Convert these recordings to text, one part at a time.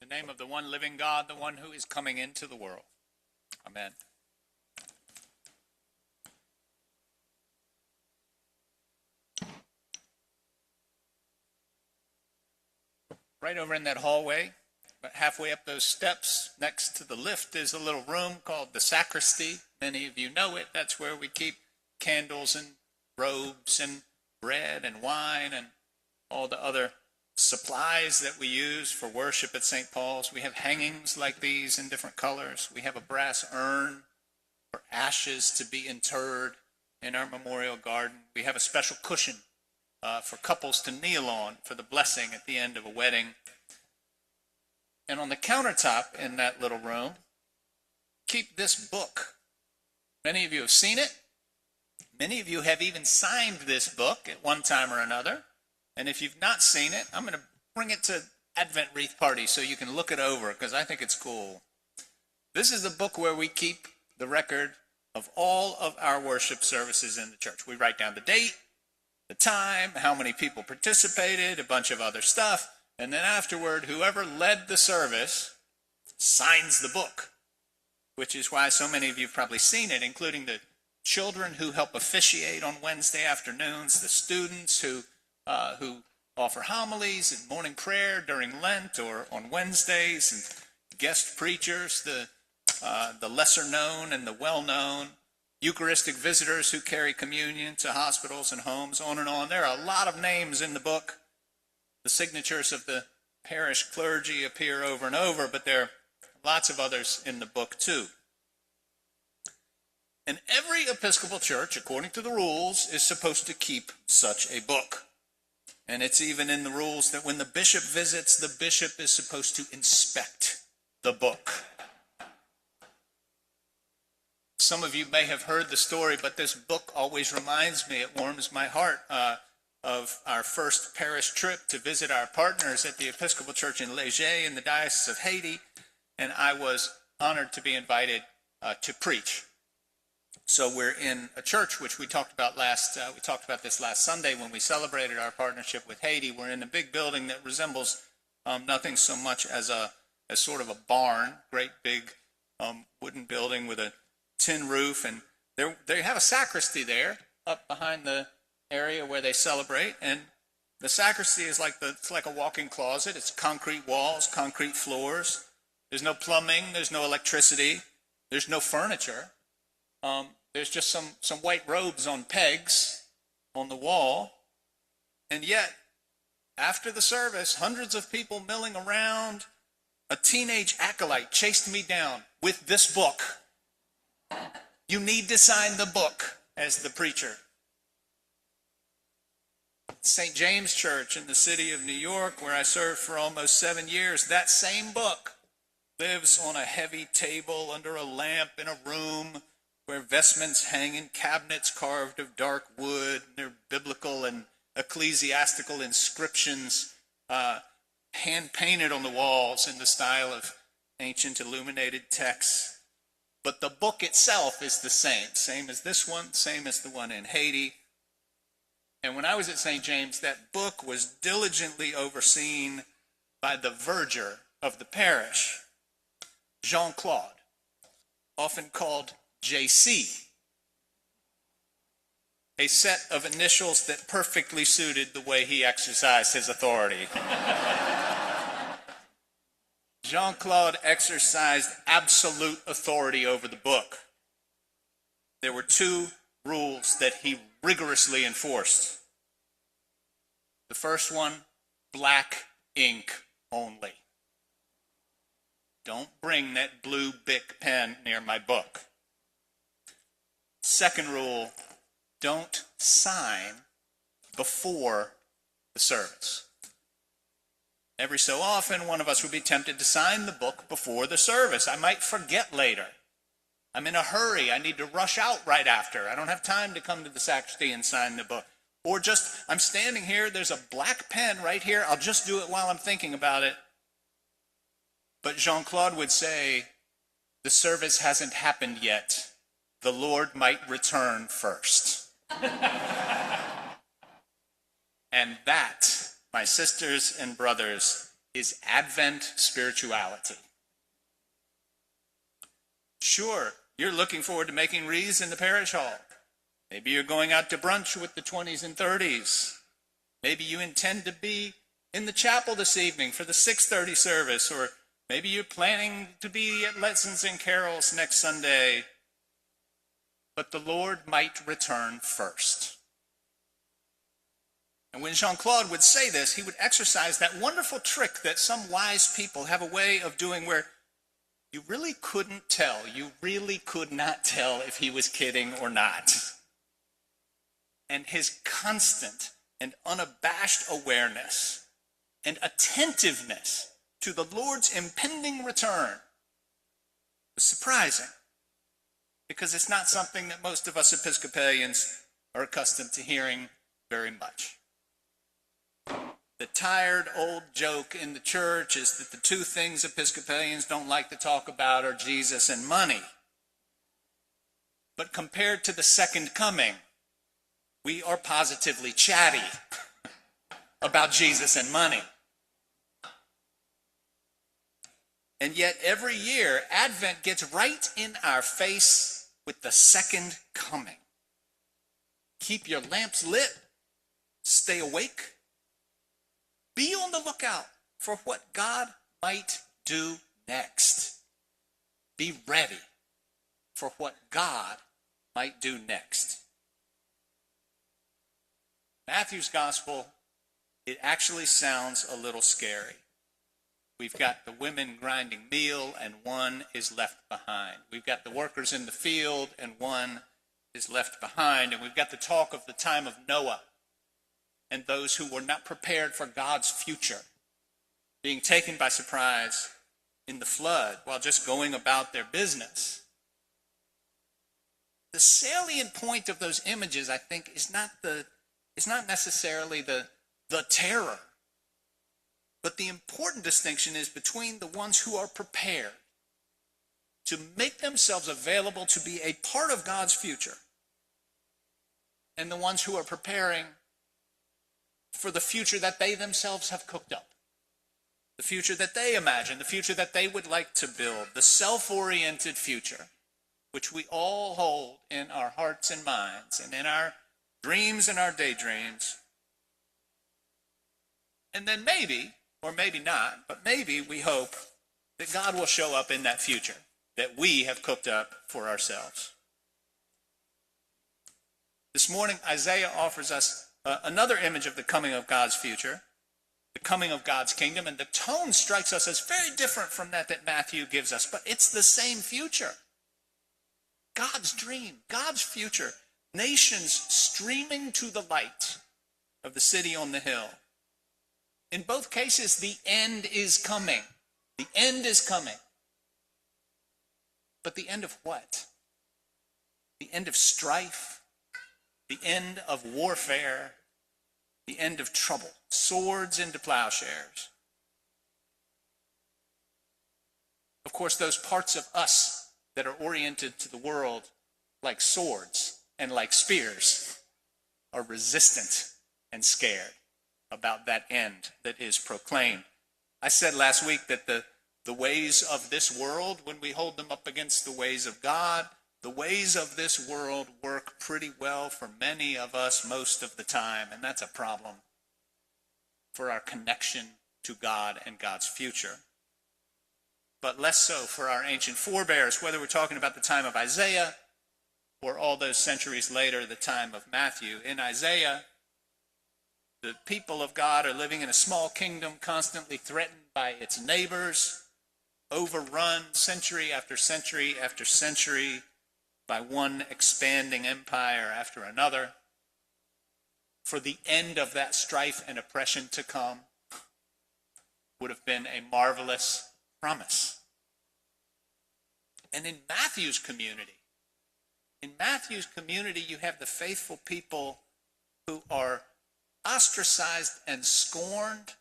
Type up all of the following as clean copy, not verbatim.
In the name of the one living God, the one who is coming into the world. Amen. Right over in that hallway, about halfway up those steps, next to the lift is a little room called the sacristy. Many of you know it. That's where we keep candles and robes and bread and wine and all the other supplies that we use for worship at St. Paul's. We have hangings like these in different colors. We have a brass urn for ashes to be interred in our memorial garden. We have a special cushion for couples to kneel on for the blessing at the end of a wedding. And on the countertop in that little room, keep this book. Many of you have seen it. Many of you have even signed this book at one time or another. And if you've not seen it, I'm going to bring it to Advent Wreath Party so you can look it over because I think it's cool. This is the book where we keep the record of all of our worship services in the church. We write down the date, the time, how many people participated, a bunch of other stuff. And then afterward, whoever led the service signs the book, which is why so many of you have probably seen it, including the children who help officiate on Wednesday afternoons, the students who offer homilies and morning prayer during Lent or on Wednesdays, and guest preachers, the lesser known and the well known, Eucharistic visitors who carry communion to hospitals and homes, on and on. There are a lot of names in the book. The signatures of the parish clergy appear over and over, but there are lots of others in the book too. And every Episcopal church, according to the rules, is supposed to keep such a book. And it's even in the rules that when the bishop visits, the bishop is supposed to inspect the book. Some of you may have heard the story, but this book always reminds me, it warms my heart, of our first parish trip to visit our partners at the Episcopal Church in Léger in the Diocese of Haiti. And I was honored to be invited to preach. So we're in a church which we talked about this last Sunday when we celebrated our partnership with Haiti. We're in a big building that resembles nothing so much as sort of a barn, great big wooden building with a tin roof, and they have a sacristy there up behind the area where they celebrate. And the sacristy is it's like a walk-in closet. It's concrete walls, concrete floors. There's no plumbing. There's no electricity. There's no furniture. There's just some white robes on pegs on the wall. And yet, after the service, hundreds of people milling around, a teenage acolyte chased me down with this book. You need to sign the book as the preacher. St. James Church in the city of New York, where I served for almost 7 years, that same book lives on a heavy table under a lamp in a room where vestments hang in cabinets carved of dark wood. There are biblical and ecclesiastical inscriptions hand-painted on the walls in the style of ancient illuminated texts. But the book itself is the same as this one, same as the one in Haiti. And when I was at St. James, that book was diligently overseen by the verger of the parish, Jean-Claude, often called JC, a set of initials that perfectly suited the way he exercised his authority. Jean-Claude exercised absolute authority over the book. There were 2 rules that he rigorously enforced. The first one, black ink only. Don't bring that blue Bic pen near my book. Second rule, don't sign before the service. Every so often, one of us would be tempted to sign the book before the service. I might forget later. I'm in a hurry. I need to rush out right after. I don't have time to come to the sacristy and sign the book. Or just, I'm standing here, there's a black pen right here. I'll just do it while I'm thinking about it. But Jean-Claude would say, the service hasn't happened yet. The Lord might return first. And that, my sisters and brothers, is Advent spirituality. Sure, you're looking forward to making wreaths in the parish hall. Maybe you're going out to brunch with the 20s and 30s. Maybe you intend to be in the chapel this evening for the 6:30 service, or maybe you're planning to be at lessons and carols next Sunday. But the Lord might return first. And when Jean-Claude would say this, he would exercise that wonderful trick that some wise people have a way of doing, where you really couldn't tell, you really could not tell if he was kidding or not. And his constant and unabashed awareness and attentiveness to the Lord's impending return was surprising, because it's not something that most of us Episcopalians are accustomed to hearing very much. The tired old joke in the church is that the two things Episcopalians don't like to talk about are Jesus and money. But compared to the second coming, we are positively chatty about Jesus and money. And yet every year, Advent gets right in our face with the second coming. Keep your lamps lit. Stay awake. Be on the lookout for what God might do next. Be ready for what God might do next. Matthew's gospel, it actually sounds a little scary. We've got the women grinding meal, and one is left behind. We've got the workers in the field, and one is left behind. And we've got the talk of the time of Noah and those who were not prepared for God's future, being taken by surprise in the flood while just going about their business. The salient point of those images, I think, is not necessarily the terror, but the important distinction is between the ones who are prepared to make themselves available to be a part of God's future, and the ones who are preparing for the future that they themselves have cooked up, the future that they imagine, the future that they would like to build, the self-oriented future, which we all hold in our hearts and minds and in our dreams and our daydreams. And then maybe, or maybe not, but maybe we hope that God will show up in that future that we have cooked up for ourselves. This morning, Isaiah offers us another image of the coming of God's future, the coming of God's kingdom, and the tone strikes us as very different from that Matthew gives us, but it's the same future. God's dream, God's future, nations streaming to the light of the city on the hill. In both cases, the end is coming. The end is coming. But the end of what? The end of strife, the end of warfare, the end of trouble, swords into plowshares. Of course, those parts of us that are oriented to the world like swords and like spears are resistant and scared about that end that is proclaimed. I said last week that the ways of this world, when we hold them up against the ways of God, the ways of this world work pretty well for many of us most of the time, and that's a problem for our connection to God and God's future. But less so for our ancient forebears, whether we're talking about the time of Isaiah or all those centuries later, the time of Matthew. In Isaiah, the people of God are living in a small kingdom, constantly threatened by its neighbors, overrun century after century after century by one expanding empire after another. For the end of that strife and oppression to come would have been a marvelous promise. And in Matthew's community, you have the faithful people who are ostracized and scorned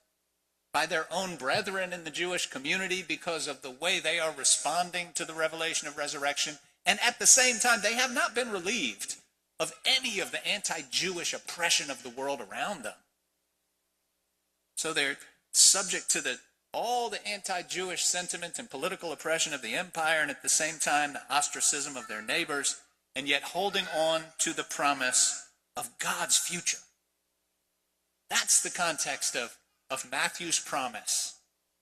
by their own brethren in the Jewish community because of the way they are responding to the revelation of resurrection. And at the same time, they have not been relieved of any of the anti-Jewish oppression of the world around them. So they're subject to the all the anti-Jewish sentiment and political oppression of the empire, and at the same time the ostracism of their neighbors, and yet holding on to the promise of God's future. That's the context of Matthew's promise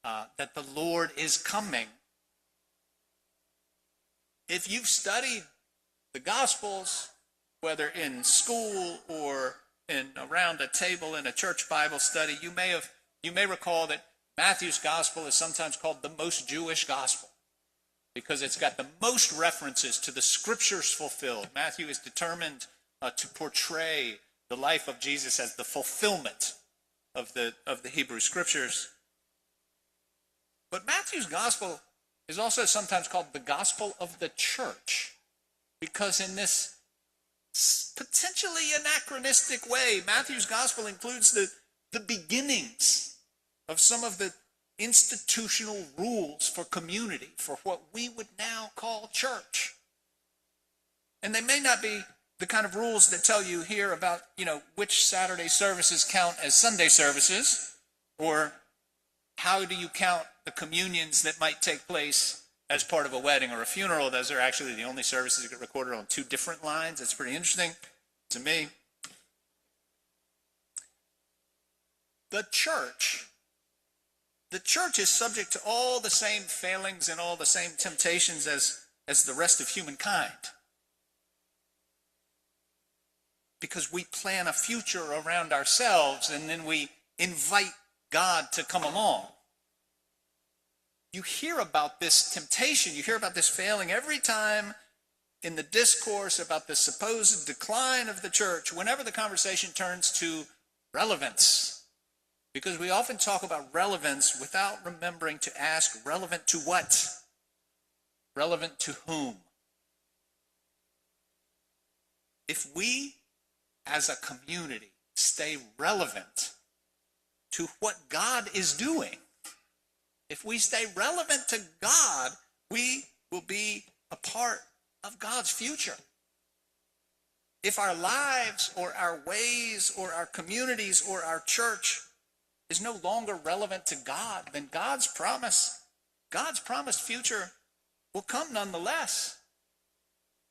that the Lord is coming. If you've studied the Gospels, whether in school or around a table in a church Bible study, you may recall that Matthew's Gospel is sometimes called the most Jewish Gospel because it's got the most references to the Scriptures fulfilled. Matthew is determined to portray the life of Jesus as the fulfillment of the Hebrew Scriptures. But Matthew's Gospel is also sometimes called the Gospel of the Church because in this potentially anachronistic way, Matthew's Gospel includes the beginnings of some of the institutional rules for community, for what we would now call church. And they may not be the kind of rules that tell you here about, which Saturday services count as Sunday services, or how do you count the communions that might take place as part of a wedding or a funeral. Those are actually the only services that get recorded on two different lines. It's pretty interesting to me. The church is subject to all the same failings and all the same temptations as the rest of humankind. Because we plan a future around ourselves and then we invite God to come along. You hear about this temptation, you hear about this failing every time in the discourse about the supposed decline of the church, whenever the conversation turns to relevance. Because we often talk about relevance without remembering to ask, relevant to what? Relevant to whom? If we, as a community, stay relevant to what God is doing, if we stay relevant to God, we will be a part of God's future. If our lives or our ways or our communities or our church is no longer relevant to God, then God's promised future will come nonetheless.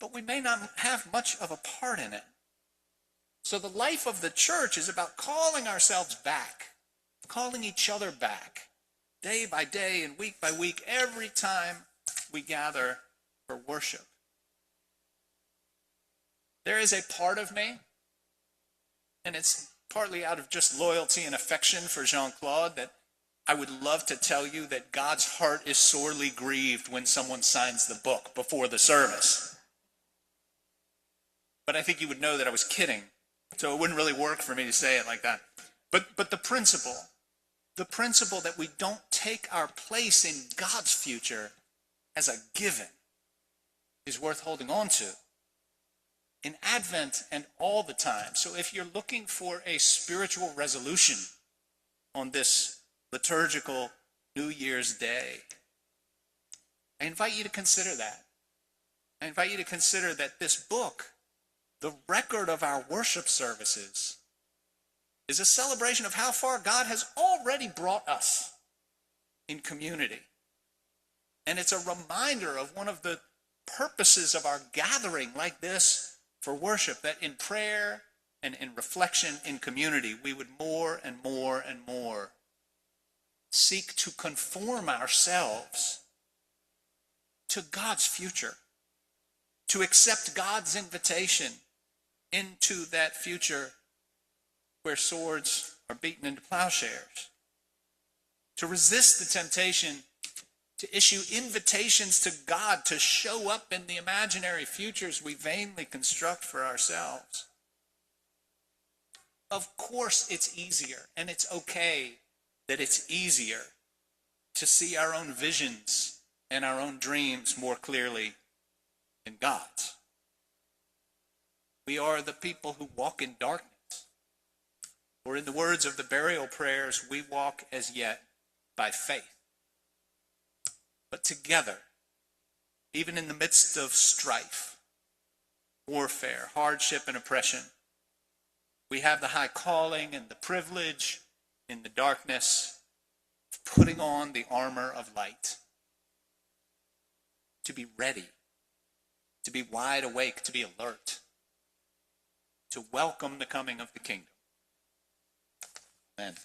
But we may not have much of a part in it. So the life of the church is about calling ourselves back, calling each other back, day by day and week by week, every time we gather for worship. There is a part of me, and it's partly out of just loyalty and affection for Jean-Claude, that I would love to tell you that God's heart is sorely grieved when someone signs the book before the service. But I think you would know that I was kidding, so it wouldn't really work for me to say it like that. But the principle that we don't take our place in God's future as a given is worth holding on to. In Advent and all the time. So if you're looking for a spiritual resolution on this liturgical New Year's Day, I invite you to consider that. I invite you to consider that this book, the record of our worship services, is a celebration of how far God has already brought us in community. And it's a reminder of one of the purposes of our gathering like this for worship, that in prayer and in reflection in community, we would more and more and more seek to conform ourselves to God's future, to accept God's invitation into that future where swords are beaten into plowshares, to resist the temptation to issue invitations to God to show up in the imaginary futures we vainly construct for ourselves. Of course it's easier, and it's okay that it's easier to see our own visions and our own dreams more clearly than God's. We are the people who walk in darkness. Or in the words of the burial prayers, we walk as yet by faith. But together, even in the midst of strife, warfare, hardship, and oppression, we have the high calling and the privilege in the darkness of putting on the armor of light, to be ready, to be wide awake, to be alert, to welcome the coming of the kingdom. Amen.